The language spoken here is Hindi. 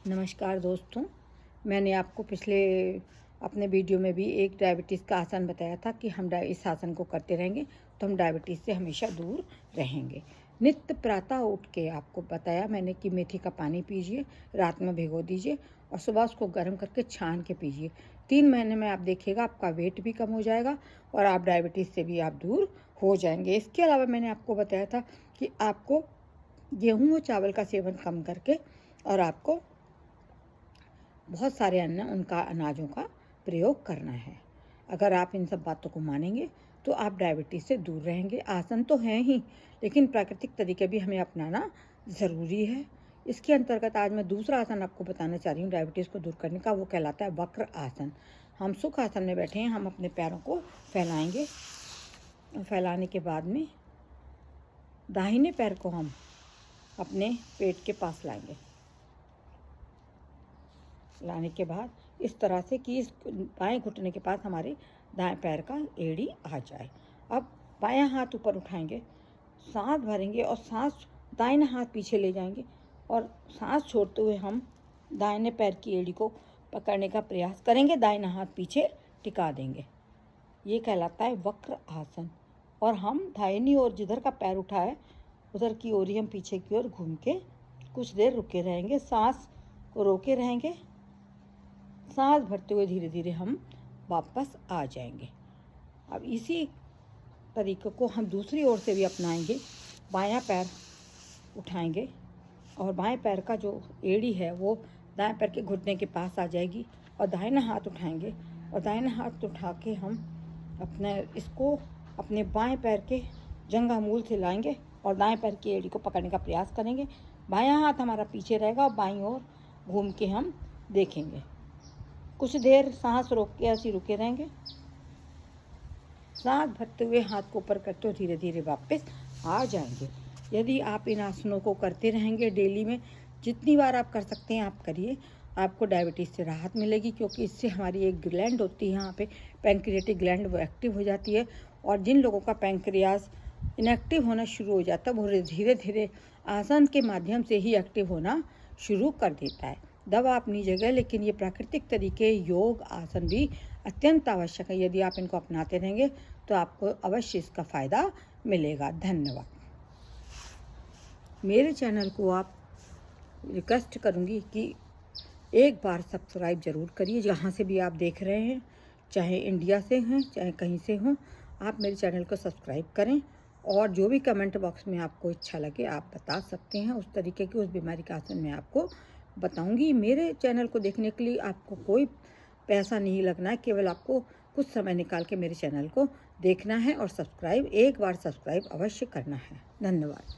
नमस्कार दोस्तों, मैंने आपको पिछले अपने वीडियो में भी एक डायबिटीज़ का आसन बताया था कि हम इस आसन को करते रहेंगे तो हम डायबिटीज़ से हमेशा दूर रहेंगे। नित्य प्रातः उठ के आपको बताया मैंने कि मेथी का पानी पीजिए, रात में भिगो दीजिए और सुबह उसको गर्म करके छान के पीजिए। 3 महीने में आप देखिएगा आपका वेट भी कम हो जाएगा और आप डायबिटीज़ से भी आप दूर हो जाएंगे। इसके अलावा मैंने आपको बताया था कि आपको गेहूँ और चावल का सेवन कम करके और आपको बहुत सारे उनका अनाजों का प्रयोग करना है। अगर आप इन सब बातों को मानेंगे तो आप डायबिटीज़ से दूर रहेंगे। आसन तो हैं ही, लेकिन प्राकृतिक तरीके भी हमें अपनाना ज़रूरी है। इसके अंतर्गत आज मैं दूसरा आसन आपको बताना चाह रही हूँ डायबिटीज़ को दूर करने का। वो कहलाता है वक्र आसन। हम सुख आसन में बैठे हैं, हम अपने पैरों को फैलाएंगे। फैलाने के बाद में दाहिने पैर को हम अपने पेट के पास लाने के बाद इस तरह से कि इस बाएं घुटने के पास हमारे दाएं पैर का एड़ी आ जाए। अब बायां हाथ ऊपर उठाएंगे, सांस भरेंगे और सांस दाहिने हाथ पीछे ले जाएंगे और सांस छोड़ते हुए हम दाहिने पैर की एड़ी को पकड़ने का प्रयास करेंगे, दाहिना हाथ पीछे टिका देंगे। ये कहलाता है वक्र आसन। और हम दाहिनी ओर जिधर का पैर उठाए उधर की ओर ही हम पीछे की ओर घूम के कुछ देर रुके रहेंगे, सांस को रोके रहेंगे। सांस भरते हुए धीरे धीरे हम वापस आ जाएंगे। अब इसी तरीके को हम दूसरी ओर से भी अपनाएंगे। बायां पैर उठाएंगे और बाएं पैर का जो एड़ी है वो दाएं पैर के घुटने के पास आ जाएगी और दाहिना हाथ उठाएंगे और दाहिना हाथ उठा के हम इसको अपने बाएं पैर के जंघामूल से लाएंगे और दाएं पैर की एड़ी को पकड़ने का प्रयास करेंगे। बायां हाथ हमारा पीछे रहेगा और बाईं ओर घूम के हम देखेंगे। कुछ देर सांस रोक के ऐसे रुके रहेंगे। सांस भरते हुए हाथ को ऊपर करते हुए धीरे धीरे वापस आ जाएंगे। यदि आप इन आसनों को करते रहेंगे डेली में, जितनी बार आप कर सकते हैं आप करिए। आपको डायबिटीज़ से राहत मिलेगी, क्योंकि इससे हमारी एक ग्लैंड होती है यहाँ पे पैंक्रियाटिक ग्लैंड, वो एक्टिव हो जाती है। और जिन लोगों का पैंक्रियाज इनएक्टिव होना शुरू हो जाता है वो धीरे धीरे आसन के माध्यम से ही एक्टिव होना शुरू कर देता है। दवा अपनी जगह, लेकिन ये प्राकृतिक तरीके योग आसन भी अत्यंत आवश्यक है। यदि आप इनको अपनाते रहेंगे तो आपको अवश्य इसका फ़ायदा मिलेगा। धन्यवाद। मेरे चैनल को आप रिक्वेस्ट करूँगी कि एक बार सब्सक्राइब ज़रूर करिए। जहाँ से भी आप देख रहे हैं, चाहे इंडिया से हैं चाहे कहीं से हों, आप मेरे चैनल को सब्सक्राइब करें। और जो भी कमेंट बॉक्स में आपको इच्छा लगे आप बता सकते हैं। उस तरीके की उस बीमारी का आसन मैं आपको बताऊंगी। मेरे चैनल को देखने के लिए आपको कोई पैसा नहीं लगना है, केवल आपको कुछ समय निकाल के मेरे चैनल को देखना है और एक बार सब्सक्राइब अवश्य करना है। धन्यवाद।